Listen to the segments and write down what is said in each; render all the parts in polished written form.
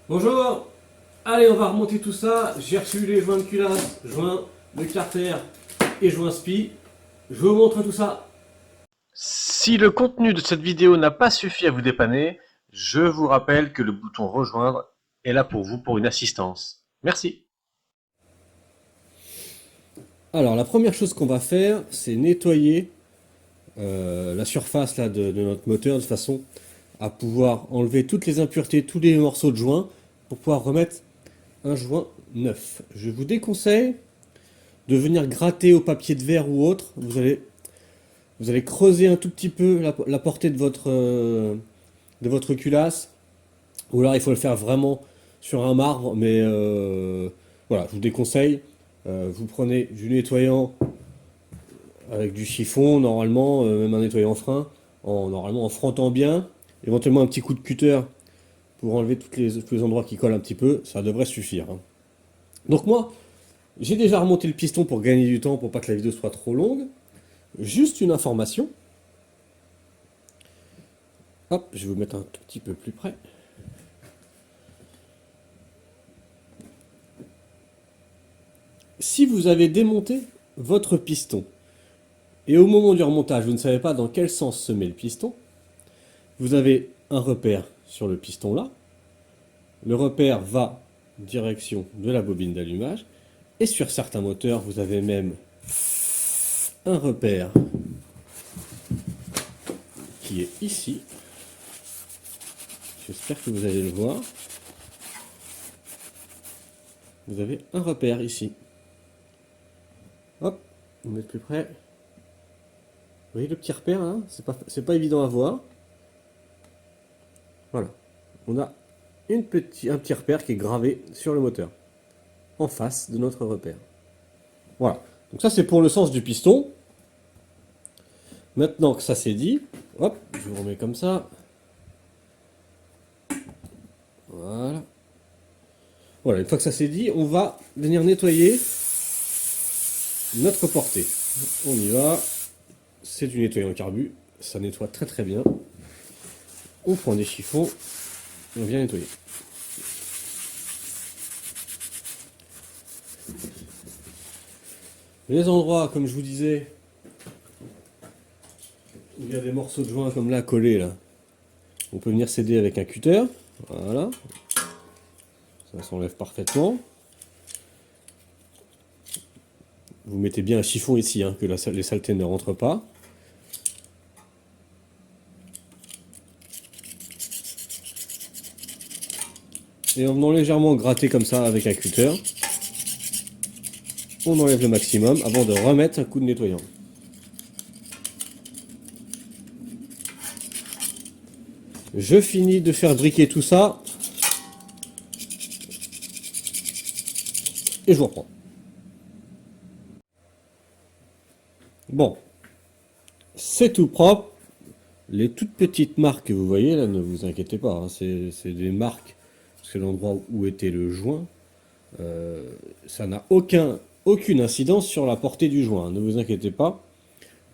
Bonjour. Allez, on va remonter tout ça. J'ai reçu les joints de culasse, joints de carter et joints spi. Je vous montre tout ça. Si le contenu de cette vidéo n'a pas suffi à vous dépanner, je vous rappelle que le bouton rejoindre est là pour vous pour une assistance. Merci. Alors, la première chose qu'on va faire, c'est nettoyer la surface là, de notre moteur de façon à pouvoir enlever toutes les impuretés, tous les morceaux de joint pour pouvoir remettre un joint neuf. Je vous déconseille de venir gratter au papier de verre ou autre. Vous allez creuser un tout petit peu la portée de votre culasse. Ou alors il faut le faire vraiment sur un marbre, mais voilà, je vous déconseille. Vous prenez du nettoyant avec du chiffon, normalement, même un nettoyant frein, normalement en frottant bien, éventuellement un petit coup de cutter pour enlever tous les endroits qui collent un petit peu, ça devrait suffire, hein. Donc moi, j'ai déjà remonté le piston pour gagner du temps, pour pas que la vidéo soit trop longue. Juste une information. Hop, je vais vous mettre un tout petit peu plus près. Si vous avez démonté votre piston, et au moment du remontage, vous ne savez pas dans quel sens se met le piston, vous avez un repère sur le piston là. Le repère va direction de la bobine d'allumage. Et sur certains moteurs, vous avez même un repère qui est ici. J'espère que vous allez le voir. Vous avez un repère ici. Hop, on met plus près. Vous voyez le petit repère là? C'est pas évident à voir. Voilà. On a un petit repère qui est gravé sur le moteur, en face de notre repère. Voilà. Donc ça c'est pour le sens du piston. Maintenant que ça c'est dit, hop, je vous remets comme ça. Voilà. Voilà, une fois que ça c'est dit, on va venir nettoyer notre portée. On y va. C'est du nettoyant carbu. Ça nettoie très très bien. On prend des chiffons. On vient nettoyer. Les endroits, comme je vous disais, où il y a des morceaux de joint comme là collés là, on peut venir s'aider avec un cutter. Voilà. Ça s'enlève parfaitement. Vous mettez bien un chiffon ici, hein, que les saletés ne rentrent pas. Et en venant légèrement gratter comme ça avec un cutter, on enlève le maximum avant de remettre un coup de nettoyant. Je finis de faire briquer tout ça et je vous reprends. Bon, c'est tout propre. Les toutes petites marques que vous voyez là, ne vous inquiétez pas, hein, c'est des marques, c'est l'endroit où était le joint. Ça n'a aucune incidence sur la portée du joint, hein, ne vous inquiétez pas.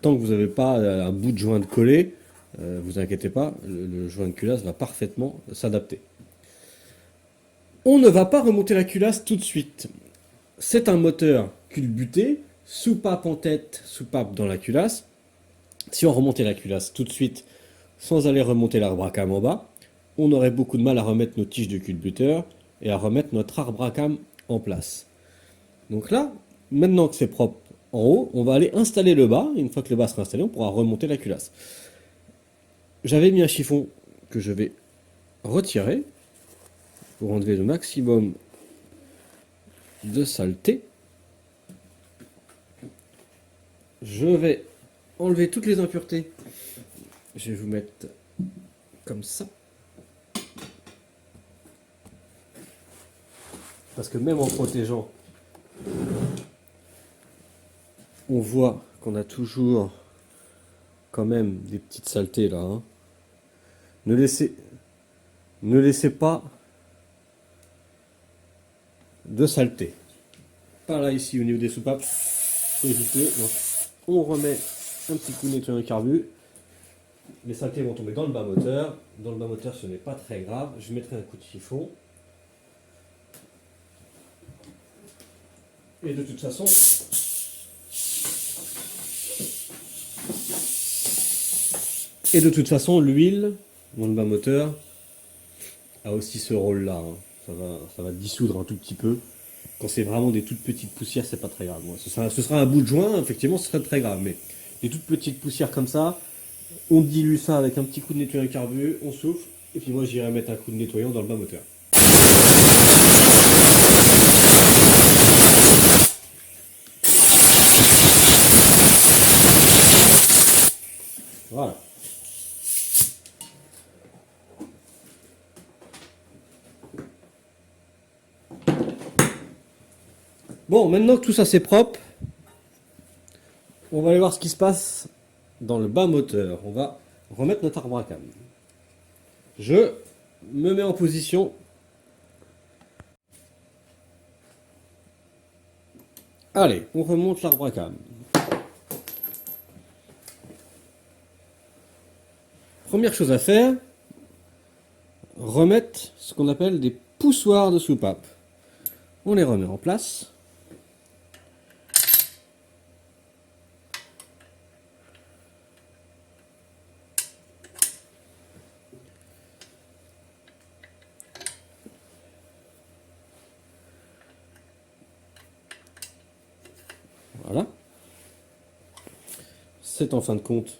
Tant que vous n'avez pas un bout de joint de collé, vous inquiétez pas, le joint de culasse va parfaitement s'adapter. On ne va pas remonter la culasse tout de suite. C'est un moteur culbuté, soupape en tête, soupape dans la culasse. Si on remontait la culasse tout de suite, sans aller remonter l'arbre à cam en bas, on aurait beaucoup de mal à remettre nos tiges de culbuteur et à remettre notre arbre à cam en place. Donc là, maintenant que c'est propre en haut, on va aller installer le bas. Et une fois que le bas sera installé, on pourra remonter la culasse. J'avais mis un chiffon que je vais retirer pour enlever le maximum de saleté. Je vais enlever toutes les impuretés. Je vais vous mettre comme ça. Parce que même en protégeant, on voit qu'on a toujours quand même des petites saletés là, hein. Ne laissez pas de saleté. Par là ici au niveau des soupapes, faut éviter. Donc on remet un petit coup de nettoyant carbu. Les saletés vont tomber dans le bas moteur. Dans le bas moteur, ce n'est pas très grave. Je mettrai un coup de chiffon. Et de toute façon, l'huile dans le bas moteur a aussi ce rôle-là, hein. Ça va dissoudre un tout petit peu. Quand c'est vraiment des toutes petites poussières, c'est pas très grave. Moi, ce sera un bout de joint, effectivement, ce serait très grave. Mais des toutes petites poussières comme ça, on dilue ça avec un petit coup de nettoyant carbu, on souffle, et puis moi j'irai mettre un coup de nettoyant dans le bas moteur. Voilà. Bon, maintenant que tout ça c'est propre, on va aller voir ce qui se passe dans le bas moteur. On va remettre notre arbre à cam. Je me mets en position. Allez, on remonte l'arbre à cam. Première chose à faire, remettre ce qu'on appelle des poussoirs de soupape. On les remet en place. Voilà. C'est en fin de compte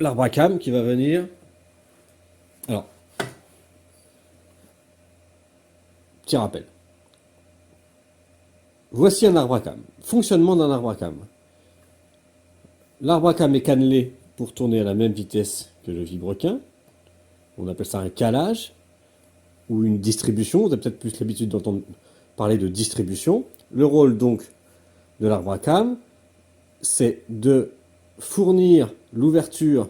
l'arbre à cam qui va venir. Alors, petit rappel. Voici un arbre à cam. Fonctionnement d'un arbre à cam. L'arbre à cam est cannelé pour tourner à la même vitesse que le vilebrequin. On appelle ça un calage ou une distribution. Vous avez peut-être plus l'habitude d'entendre parler de distribution. Le rôle donc de l'arbre à cam, c'est de fournir l'ouverture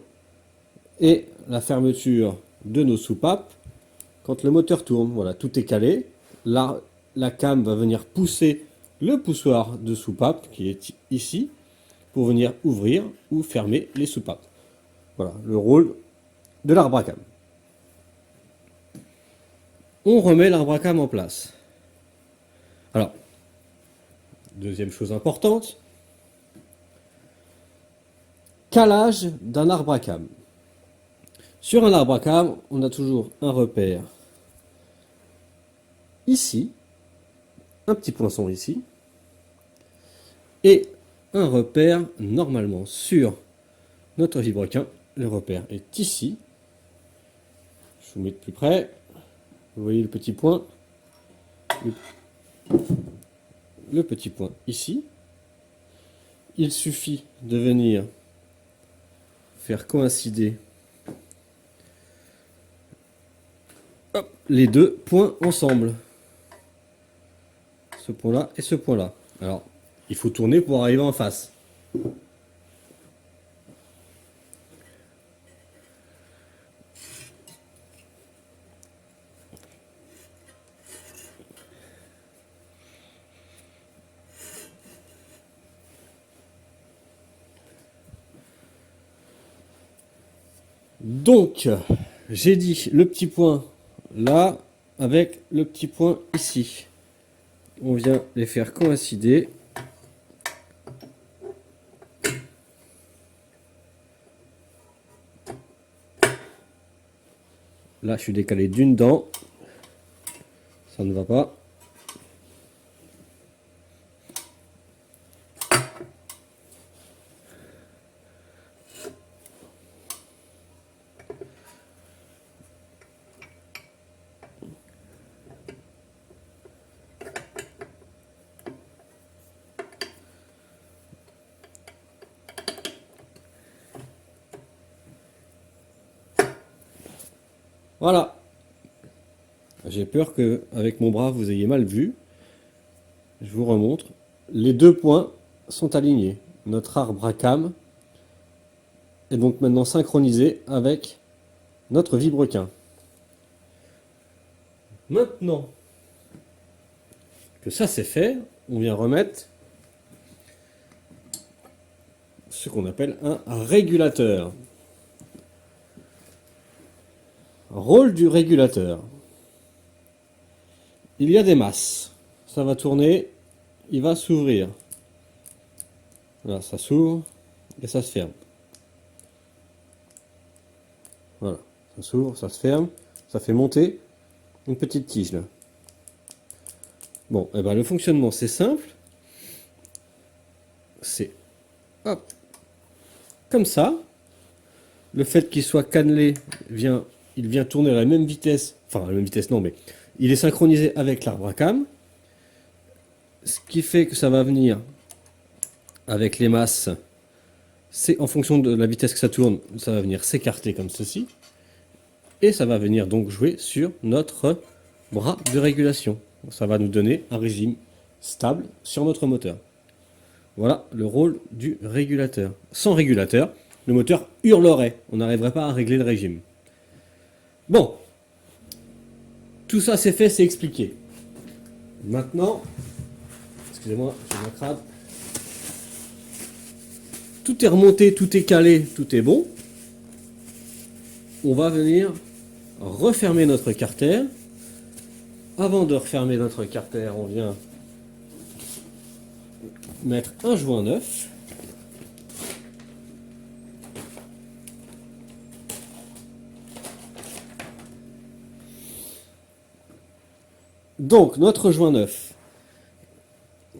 et la fermeture de nos soupapes quand le moteur tourne. Voilà, tout est calé. Là, la cam va venir pousser le poussoir de soupape qui est ici pour venir ouvrir ou fermer les soupapes. Voilà, le rôle de l'arbre à cam. On remet l'arbre à cam en place. Alors, deuxième chose importante, calage d'un arbre à cam. Sur un arbre à cam, on a toujours un repère ici, un petit poinçon ici, et un repère normalement sur notre vilebrequin. Le repère est ici. Je vous mets de plus près. Vous voyez le petit point. Le petit point ici. Il suffit de venir faire coïncider les deux points ensemble. Ce point-là et ce point-là. Alors, il faut tourner pour arriver en face. Donc, j'ai dit le petit point là avec le petit point ici. On vient les faire coïncider. Là, je suis décalé d'une dent. Ça ne va pas. Voilà. J'ai peur que avec mon bras vous ayez mal vu. Je vous remontre. Les deux points sont alignés. Notre arbre à cam est donc maintenant synchronisé avec notre vilebrequin. Maintenant que ça c'est fait, on vient remettre ce qu'on appelle un régulateur. Rôle du régulateur. il y a des masses. Ça va tourner, il va s'ouvrir. Voilà, ça s'ouvre et ça se ferme. Voilà, ça s'ouvre, ça se ferme, ça fait monter une petite tige là. Bon, et ben le fonctionnement c'est simple. C'est hop, comme ça. Le fait qu'il soit cannelé, il vient tourner à la même vitesse, enfin à la même vitesse non, mais il est synchronisé avec l'arbre à cam, ce qui fait que ça va venir avec les masses, c'est en fonction de la vitesse que ça tourne, ça va venir s'écarter comme ceci, et ça va venir donc jouer sur notre bras de régulation. Ça va nous donner un régime stable sur notre moteur. Voilà le rôle du régulateur. Sans régulateur, le moteur hurlerait. On n'arriverait pas à régler le régime. Bon. Tout ça c'est fait, c'est expliqué. Maintenant, excusez-moi, j'ai ma crade. Tout est remonté, tout est calé, tout est bon. On va venir refermer notre carter. Avant de refermer notre carter, on vient mettre un joint neuf. Donc, notre joint neuf.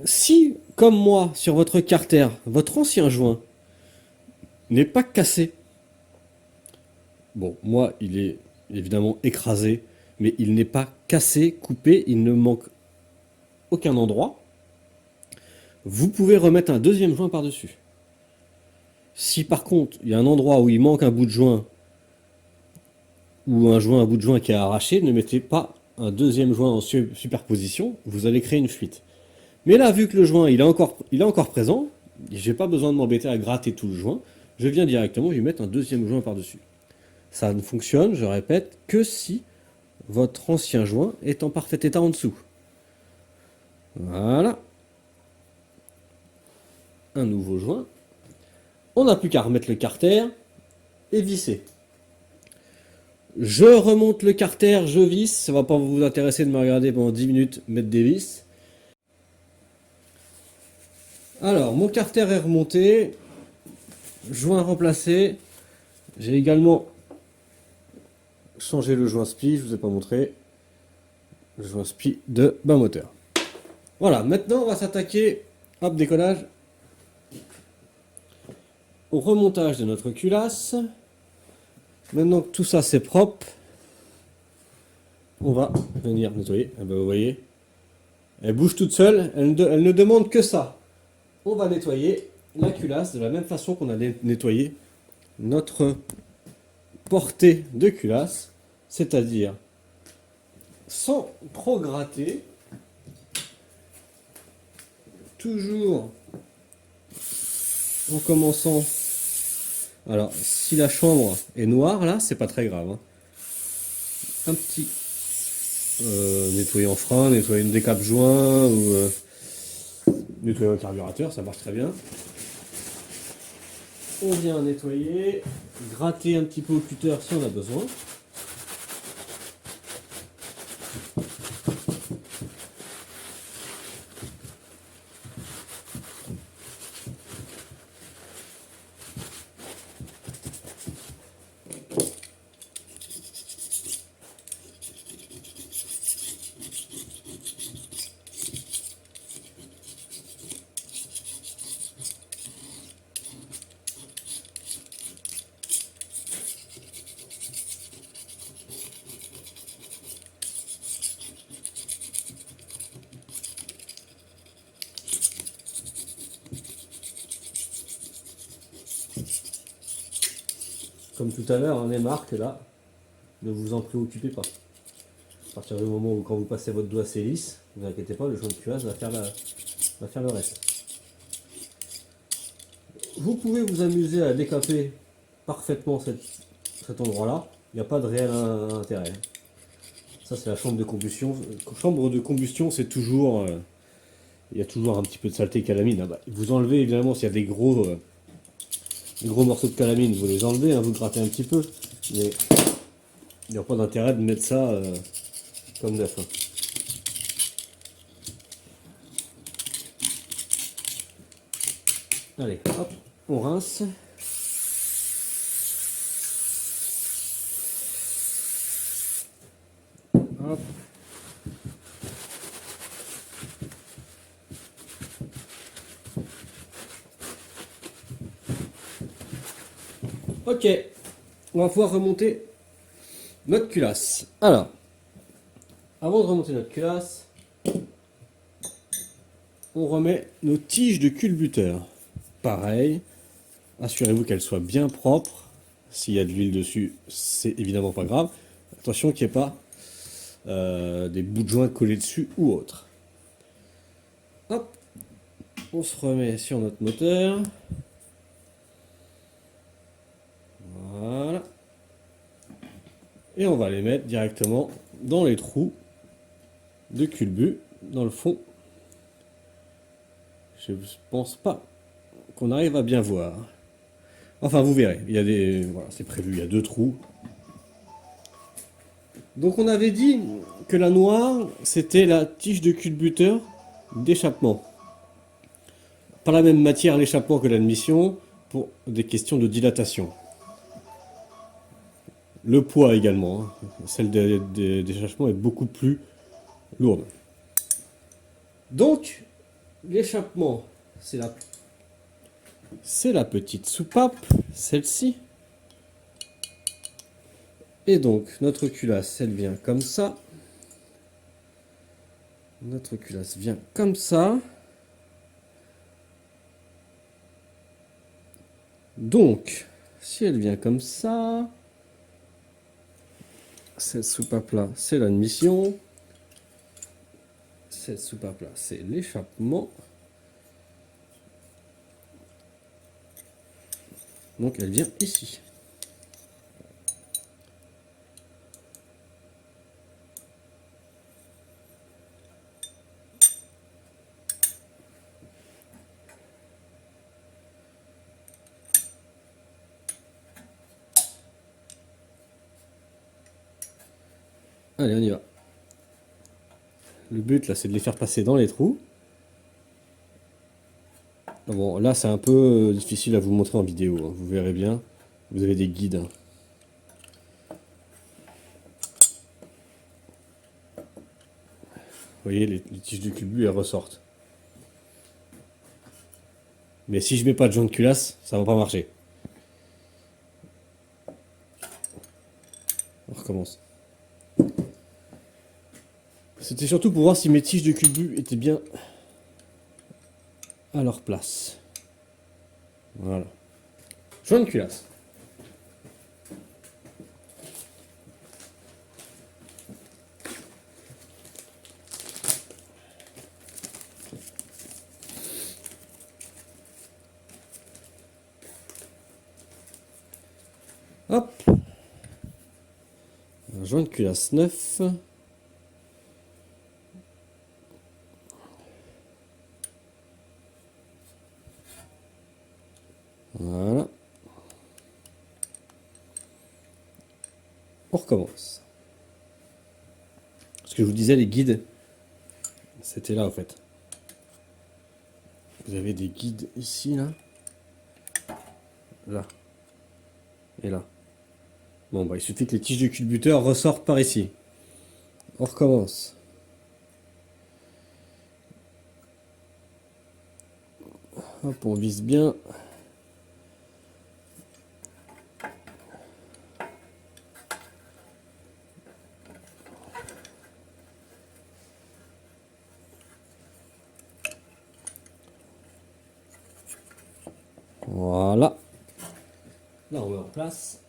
Si, comme moi, sur votre carter, votre ancien joint n'est pas cassé, bon, moi, il est évidemment écrasé, mais il n'est pas cassé, coupé, il ne manque aucun endroit, vous pouvez remettre un deuxième joint par-dessus. Si par contre, il y a un endroit où il manque un bout de joint, ou un bout de joint qui est arraché, ne mettez pas un deuxième joint en superposition, vous allez créer une fuite. Mais là, vu que le joint il est encore présent, j'ai pas besoin de m'embêter à gratter tout le joint, je viens directement lui mettre un deuxième joint par-dessus. Ça ne fonctionne, je répète, que si votre ancien joint est en parfait état en dessous. Voilà. Un nouveau joint. On n'a plus qu'à remettre le carter et visser. Je remonte le carter, je visse. Ça va pas vous intéresser de me regarder pendant 10 minutes mettre des vis. Alors, mon carter est remonté. Joint remplacé. J'ai également changé le joint spi, je vous ai pas montré. Le joint spi de bas moteur. Voilà, maintenant on va s'attaquer, hop, décollage, au remontage de notre culasse. Maintenant que tout ça c'est propre, on va venir nettoyer. Ah ben, vous voyez, elle bouge toute seule, elle ne demande que ça. On va nettoyer la culasse de la même façon qu'on a nettoyé notre portée de culasse, c'est-à-dire sans trop gratter, toujours en commençant. Alors, si la chambre est noire, là, c'est pas très grave. Hein. Un petit nettoyer en frein, nettoyer une décape joint ou nettoyer un carburateur, ça marche très bien. On vient nettoyer, gratter un petit peu au cutter si on a besoin. Comme tout à l'heure, les marques là, ne vous en préoccupez pas. À partir du moment où quand vous passez votre doigt c'est lisse, ne vous inquiétez pas, le joint de culasse va faire le reste. Vous pouvez vous amuser à décaper parfaitement cet endroit-là, il n'y a pas de réel intérêt. Ça c'est la chambre de combustion. Chambre de combustion c'est toujours... il y a toujours un petit peu de saleté calamine. Ah bah, vous enlevez évidemment s'il y a des gros morceaux de calamine, vous les enlevez, hein, vous grattez un petit peu, mais il n'y a pas d'intérêt de mettre ça comme neuf. Hein. Allez, hop, on rince. Hop. Ok, on va pouvoir remonter notre culasse. Alors, avant de remonter notre culasse, on remet nos tiges de culbuteur. Pareil, assurez-vous qu'elles soient bien propres. S'il y a de l'huile dessus, c'est évidemment pas grave. Attention qu'il n'y ait pas des bouts de joint collés dessus ou autre. Hop, on se remet sur notre moteur. Voilà. Et on va les mettre directement dans les trous de culbut, dans le fond. Je ne pense pas qu'on arrive à bien voir. Enfin, vous verrez. Il y a des, voilà, c'est prévu. Il y a 2 trous. Donc, on avait dit que la noire, c'était la tige de culbuteur d'échappement. Pas la même matière l'échappement que l'admission pour des questions de dilatation. Le poids également. Hein. Celle d'échappement est beaucoup plus lourde. Donc, l'échappement, c'est la petite soupape, celle-ci. Et donc, notre culasse, elle vient comme ça. Notre culasse vient comme ça. Donc, si elle vient comme ça, cette soupape-là, c'est l'admission. Cette soupape-là, c'est l'échappement. Donc, elle vient ici. Allez, on y va. Le but, là, c'est de les faire passer dans les trous. Bon, là, c'est un peu difficile à vous montrer en vidéo. Hein. Vous verrez bien. Vous avez des guides. Hein. Vous voyez, les tiges de culbut, elles ressortent. Mais si je mets pas de joint de culasse, ça va pas marcher. On recommence. C'était surtout pour voir si mes tiges de culbut étaient bien à leur place. Voilà. Joint de culasse. Hop. Un joint de culasse neuf. Voilà. On recommence. Ce que je vous disais, les guides, c'était là en fait. Vous avez des guides ici, là. Là. Et là. Bon, bah, il suffit que les tiges de culbuteur ressortent par ici. On recommence. Hop, on vise bien. Voilà. Là, on met en place.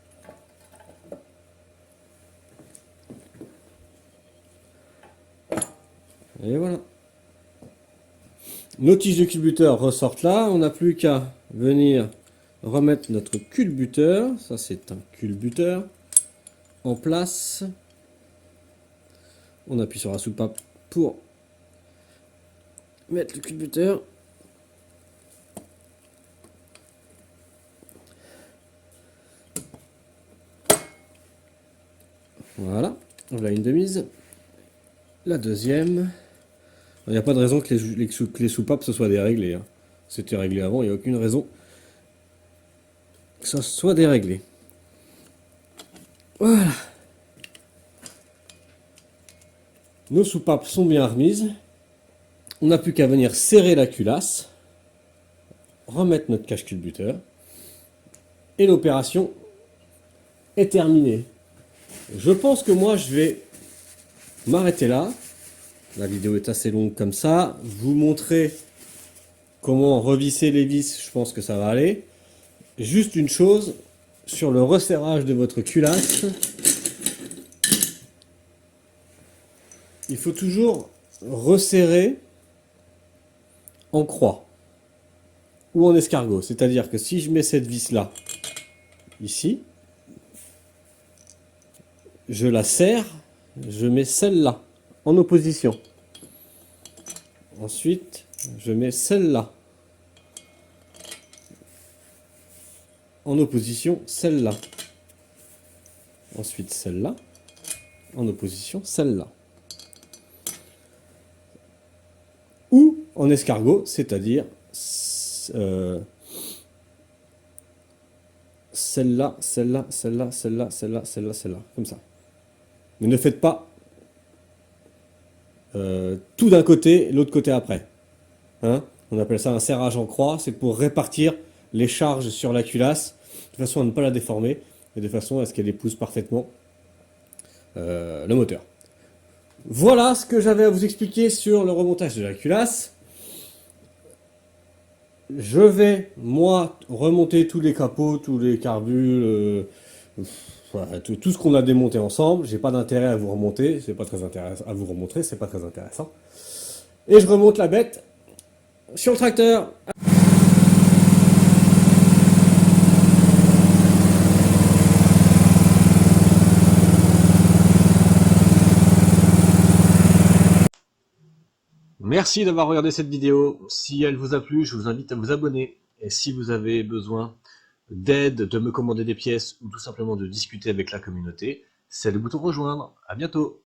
Et voilà. Nos tiges de culbuteur ressortent là. On n'a plus qu'à venir remettre notre culbuteur. Ça, c'est un culbuteur. En place. On appuie sur la soupape pour mettre le culbuteur. Voilà, voilà une de mise. La deuxième. Il n'y a pas de raison que les soupapes se soient déréglées. Hein. C'était réglé avant, il n'y a aucune raison que ça soit déréglé. Voilà. Nos soupapes sont bien remises. On n'a plus qu'à venir serrer la culasse, remettre notre cache-culbuteur, et l'opération est terminée. Je pense que moi je vais m'arrêter là. La vidéo est assez longue comme ça. Vous montrer comment revisser les vis, je pense que ça va aller. Juste une chose, sur le resserrage de votre culasse, il faut toujours resserrer en croix ou en escargot. C'est-à-dire que si je mets cette vis-là ici, je la serre, je mets celle-là en opposition. Ensuite, je mets celle-là en opposition, celle-là. Ensuite, celle-là en opposition, celle-là. Ou en escargot, c'est-à-dire celle-là, celle-là, celle-là, celle-là, celle-là, celle-là, celle-là, comme ça. Mais ne faites pas tout d'un côté, l'autre côté après. Hein? On appelle ça un serrage en croix, c'est pour répartir les charges sur la culasse, de façon à ne pas la déformer, et de façon à ce qu'elle épouse parfaitement le moteur. Voilà ce que j'avais à vous expliquer sur le remontage de la culasse. Je vais, moi, remonter tous les capots, tous les carbules, voilà, tout ce qu'on a démonté ensemble. J'ai pas d'intérêt à vous remonter, c'est pas très intéressant, à vous remontrer, c'est pas très intéressant. Et je remonte la bête sur le tracteur. Merci d'avoir regardé cette vidéo. Si elle vous a plu, je vous invite à vous abonner. Et si vous avez besoin d'aide, de me commander des pièces ou tout simplement de discuter avec la communauté, c'est le bouton rejoindre. À bientôt.